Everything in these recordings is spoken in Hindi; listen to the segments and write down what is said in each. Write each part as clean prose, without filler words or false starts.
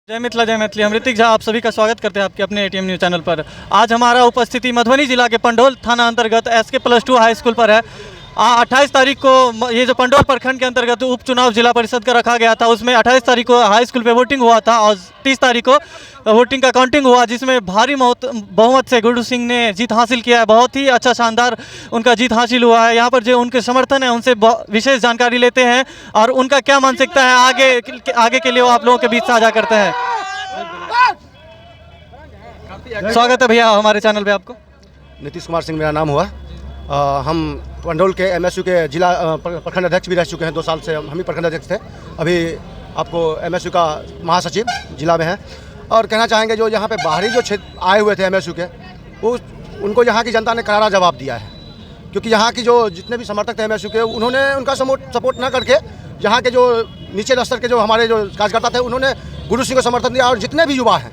जय मैथिली। हम ऋतिक झा आप सभी का स्वागत करते हैं आपके अपने एटीएम न्यूज़ चैनल पर। आज हमारा उपस्थिति मधुबनी जिला के पंडोल थाना अंतर्गत SK+2 हाई स्कूल पर है। 28 तारीख को ये जो पंडोल प्रखंड के अंतर्गत उपचुनाव जिला परिषद का रखा गया था, उसमें 28 तारीख को हाई स्कूल पे वोटिंग हुआ था और 30 तारीख को वोटिंग का काउंटिंग हुआ, जिसमें भारी बहुमत से गुड्डू सिंह ने जीत हासिल किया है। बहुत ही अच्छा शानदार उनका जीत हासिल हुआ है। यहाँ पर जो उनके समर्थन है उनसे विशेष जानकारी लेते हैं और उनका क्या मानसिकता है आगे के लिए वो आप लोगों के बीच साझा करते हैं। स्वागत है भैया हमारे चैनल पे आपको। नीतीश कुमार सिंह मेरा नाम हुआ। हम पंडोल के MSU के जिला प्रखंड अध्यक्ष भी रह चुके हैं। 2 साल से हम ही प्रखंड अध्यक्ष थे। अभी आपको MSU का महासचिव जिला में है। और कहना चाहेंगे जो यहाँ पे बाहरी जो क्षेत्र आए हुए थे MSU के, वो उनको यहाँ की जनता ने करारा जवाब दिया है। क्योंकि यहाँ की जो जितने भी समर्थक थे MSU के, उन्होंने उनका सपोर्ट न करके यहाँ के जो नीचे स्तर के जो हमारे जो कार्यकर्ता थे, उन्होंने गुड्डू सिंह को समर्थन दिया। और जितने भी युवा हैं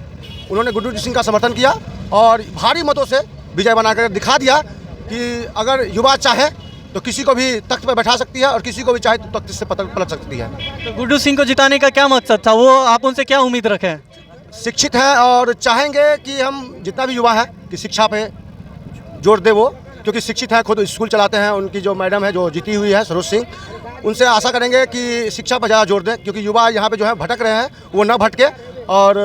उन्होंने गुड्डू सिंह का समर्थन किया और भारी मतों से विजय बनाकर दिखा दिया कि अगर युवा चाहे तो किसी को भी तख्त पर बैठा सकती है और किसी को भी चाहे तो तख्त से पलट सकती है। तो गुड्डू सिंह को जिताने का क्या मकसद था, वो आप उनसे क्या उम्मीद रखें? शिक्षित हैं और चाहेंगे कि हम जितना भी युवा है कि शिक्षा पे जोर दे वो, क्योंकि शिक्षित हैं, खुद स्कूल चलाते हैं। उनकी जो मैडम है जो जीती हुई है सरोज सिंह, उनसे आशा करेंगे कि शिक्षा पर ज़्यादा जोर दें, क्योंकि युवा यहाँ पे जो है भटक रहे हैं, वो न भटके और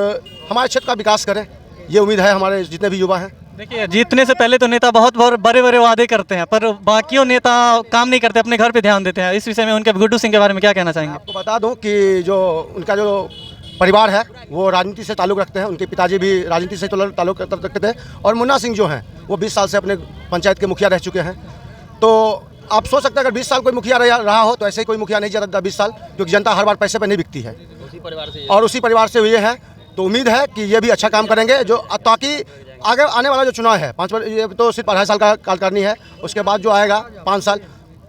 हमारे क्षेत्र का विकास करें। ये उम्मीद है हमारे जितने भी युवा हैं। देखिए, जीतने से पहले तो नेता बहुत बड़े वादे करते हैं, पर बाकियों नेता काम नहीं करते, अपने घर पे ध्यान देते हैं। इस विषय में उनके गुड्डू सिंह के बारे में क्या कहना चाहेंगे? आपको बता दूं कि जो उनका जो परिवार है वो राजनीति से ताल्लुक़ रखते हैं। उनके पिताजी भी राजनीति से ताल्लुक़ रखते थे। और मुन्ना सिंह जो हैं वो 20 साल से अपने पंचायत के मुखिया रह चुके हैं। तो आप सोच सकते हैं अगर 20 साल कोई मुखिया रहा हो तो ऐसे ही कोई मुखिया नहीं जाता 20 साल, क्योंकि जनता हर बार पैसे पर नहीं बिकती है। उसी परिवार से ये है। तो उम्मीद है कि ये भी अच्छा काम करेंगे, जो ताकि आगे आने वाला जो चुनाव है 5 ये तो सिर्फ 2.5 साल का कार्यकारिणी है। उसके बाद जो आएगा 5 साल,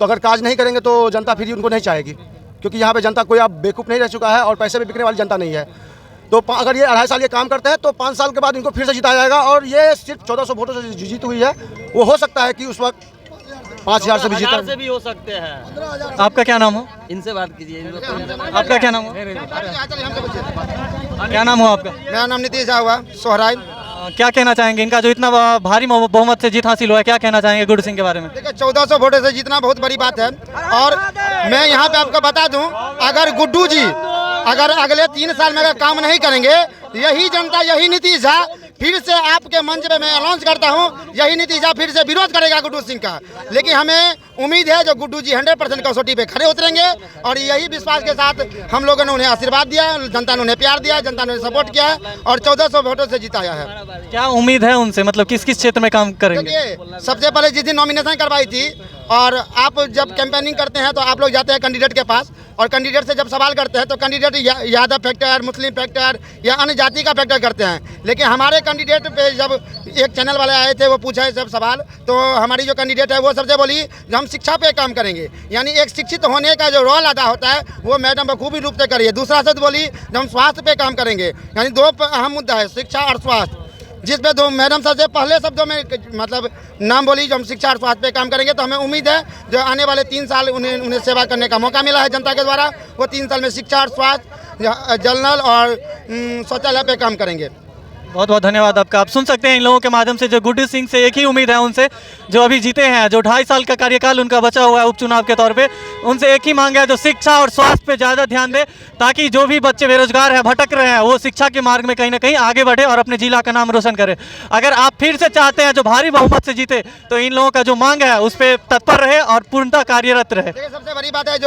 तो अगर काज नहीं करेंगे तो जनता फिर उनको नहीं चाहेगी, क्योंकि यहाँ पे जनता कोई अब बेवकूफ़ नहीं रह चुका है और पैसे में बिकने वाली जनता नहीं है। तो अगर ये 2.5 साल ये काम करते हैं तो 5 साल के बाद इनको फिर से जिताया जाएगा। और ये सिर्फ 1400 वोटों से जीत हुई है। वो हो सकता है कि उस वक्त 5000 से भी जीता से भी हो सकते हैं। आपका क्या नाम हो? इनसे बात कीजिए। आपका क्या नाम हो? क्या नाम हो आपका? मेरा नाम नीतीश झा हुआ, सोहराय। क्या कहना चाहेंगे, इनका जो इतना भारी बहुमत से जीत हासिल हुआ है, क्या कहना चाहेंगे गुड्डू सिंह के बारे में? देखिए, 1400 वोटों से जीतना बहुत बड़ी बात है। और मैं यहाँ पे आपको बता दूं, अगर गुड्डू जी अगर अगले 3 साल में अगर काम नहीं करेंगे, यही जनता, यही नीतीश झा फिर से आपके मंच पे मैं अनाउंस करता हूँ, यही नीतीश झा फिर से विरोध करेगा गुड्डू सिंह का। लेकिन हमें उम्मीद है जो गुड्डू जी 100% कसौटी पे खड़े उतरेंगे। और यही विश्वास के साथ हम लोगों ने उन्हें आशीर्वाद दिया, जनता ने उन्हें प्यार दिया, जनता ने सपोर्ट किया है और 1400 वोटों से जिताया है। क्या उम्मीद है उनसे, मतलब किस किस क्षेत्र में काम करेंगे? देखिए, सबसे पहले जिस दिन नॉमिनेशन करवाई थी, और आप जब कैंपेनिंग करते हैं तो आप लोग जाते हैं कैंडिडेट के पास, और कैंडिडेट से जब सवाल करते हैं तो कैंडिडेट यादव फैक्टर, मुस्लिम फैक्टर या अन्य जाति का फैक्टर करते हैं। लेकिन हमारे कैंडिडेट पे जब एक चैनल वाले आए थे, वो पूछे सब सवाल, तो हमारी जो कैंडिडेट है वो सबसे बोली जो हम शिक्षा पे काम करेंगे, यानी एक शिक्षित होने का जो रोल अदा होता है वो मैडम बखूबी रूप से करिए। दूसरा शब्द बोली जो हम स्वास्थ्य पे काम करेंगे, यानी 2 अहम मुद्दा है, शिक्षा और स्वास्थ्य, जिस पे 2 मैडम सबसे पहले शब्दों में मतलब नाम बोली जो हम शिक्षा और स्वास्थ्य पे काम करेंगे। तो हमें उम्मीद है जो आने वाले 3 साल उन्हें सेवा करने का मौका मिला है जनता के द्वारा, वो 3 साल में शिक्षा और स्वास्थ्य, जल नल और शौचालय पे काम करेंगे। बहुत बहुत धन्यवाद आपका। आप सुन सकते हैं इन लोगों के माध्यम से जो गुड्डू सिंह से एक ही उम्मीद है उनसे, जो अभी जीते हैं, जो 2.5 साल का कार्यकाल उनका बचा हुआ है उपचुनाव के तौर पे, उनसे एक ही मांग है जो शिक्षा और स्वास्थ्य पे ज़्यादा ध्यान दे, ताकि जो भी बच्चे बेरोजगार हैं, भटक रहे हैं, वो शिक्षा के मार्ग में कहीं ना कहीं आगे बढ़े और अपने जिला का नाम रोशन करे। अगर आप फिर से चाहते हैं जो भारी बहुमत से जीते, तो इन लोगों का जो मांग है उस पर तत्पर रहे और पूर्णतः कार्यरत रहे। सबसे बड़ी बात है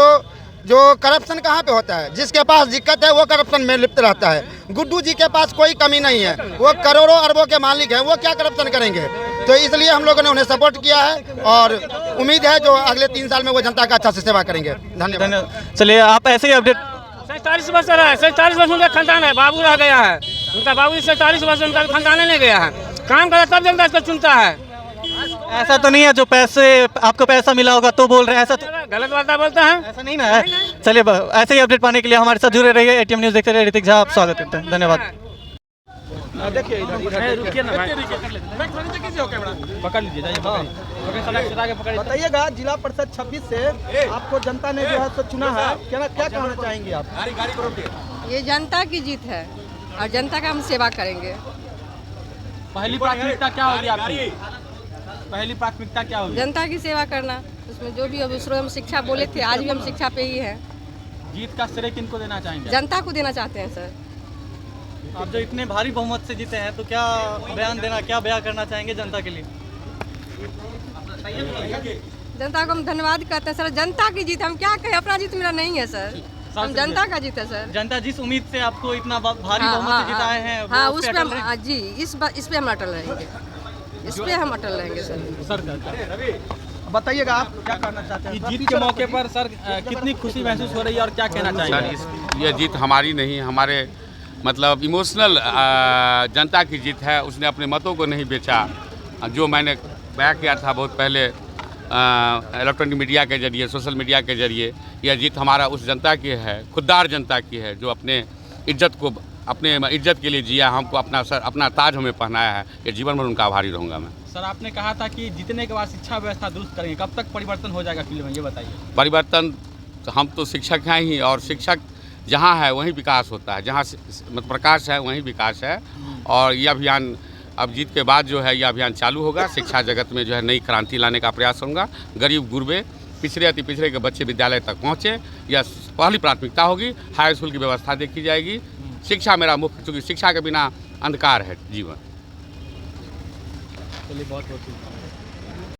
जो करप्शन कहाँ पे होता है, जिसके पास दिक्कत है वो करप्शन में लिप्त रहता है। गुड्डू जी के पास कोई कमी नहीं है, वो करोड़ों अरबों के मालिक हैं, वो क्या करप्शन करेंगे? तो इसलिए हम लोगों ने उन्हें सपोर्ट किया है और उम्मीद है जो अगले 3 साल में वो जनता का अच्छा से सेवा करेंगे। धन्यवाद। चलिए, आप ऐसे ही अपडेट। 47 वर्ष रहा है, 47 वर्ष उनका खानदान है, बाबू रह गया है, उनका बाबू 47 वर्ष उनका खानदान नहीं गया है, काम करता तब जनता इसको चुनता है। ऐसा तो नहीं है जो आपको पैसा मिला होगा तो बोल रहे हैं, ऐसा तो गलत बात बोलते हैं, ऐसा नहीं ना है। चलिए, ऐसे ही अपडेट पाने के लिए हमारे साथ जुड़े रहिए। एटीएम न्यूज़ देखते रहिए। ऋतिक झा आप स्वागत करते हैं। धन्यवाद। देखिए रुकिए ना भाई, पकड़ लीजिए, बताइएगा, जिला परिषद 26 से आपको जनता ने जो है तो चुना है, क्या कहना चाहेंगे आप? ये जनता की जीत है। और जनता का हम सेवा करेंगे। पहली प्राथमिकता क्या होगी आपकी? पहली प्राथमिकता क्या होगी? जनता की सेवा करना, उसमें जो भी अब दूसरों हम शिक्षा बोले थे, आज भी हम शिक्षा पे ही हैं। जीत का श्रेय किनको देना चाहेंगे? जनता को देना चाहते हैं सर। आप जो इतने भारी बहुमत से जीते हैं तो क्या क्या बयान करना चाहेंगे जनता के लिए? जनता को हम धन्यवाद कहते हैं सर। जनता की जीत, हम क्या कहें, अपना जीत मेरा नहीं है सर, हम जनता का जीत है सर। जनता जिस उम्मीद से आपको इतना भारी बहुमत से जिताए हैं हाँ, वो उस पे हम जी इस पे हम अटल रहेंगे, इस पे हम अटल रहेंगे सर। बताइएगा आप क्या करना चाहते हैं? जीत के मौके पर सर कितनी खुशी महसूस हो रही है और क्या कहना चाहेंगे? सर ये जीत हमारी नहीं, हमारे मतलब इमोशनल जनता की जीत है। उसने अपने मतों को नहीं बेचा। जो मैंने बयां किया था बहुत पहले इलेक्ट्रॉनिक मीडिया के जरिए, सोशल मीडिया के जरिए, यह जीत हमारा उस जनता की है, खुददार जनता की है, जो अपने इज्जत के लिए जिया, हमको अपना ताज हमें पहनाया है। ये जीवन भर उनका आभारी रहूँगा मैं। सर आपने कहा था कि जीतने के बाद शिक्षा व्यवस्था दुरुस्त करेंगे, कब तक परिवर्तन हो जाएगा फील्ड में, ये बताइए। परिवर्तन हम तो शिक्षक हैं ही, और शिक्षक जहाँ है वहीं विकास होता है, जहाँ मतलब प्रकाश है वहीं विकास है। और यह अभियान अब जीत के बाद जो है यह अभियान चालू होगा। शिक्षा जगत में जो है नई क्रांति लाने का प्रयास होगा। गरीब गुरबे, पिछड़े अति पिछड़े के बच्चे विद्यालय तक पहुँचे, यह पहली प्राथमिकता होगी। हाई स्कूल की व्यवस्था देखी जाएगी। शिक्षा मेरा मुख्य, क्योंकि शिक्षा के बिना अंधकार है जीवन। चलिए बहुत बहुत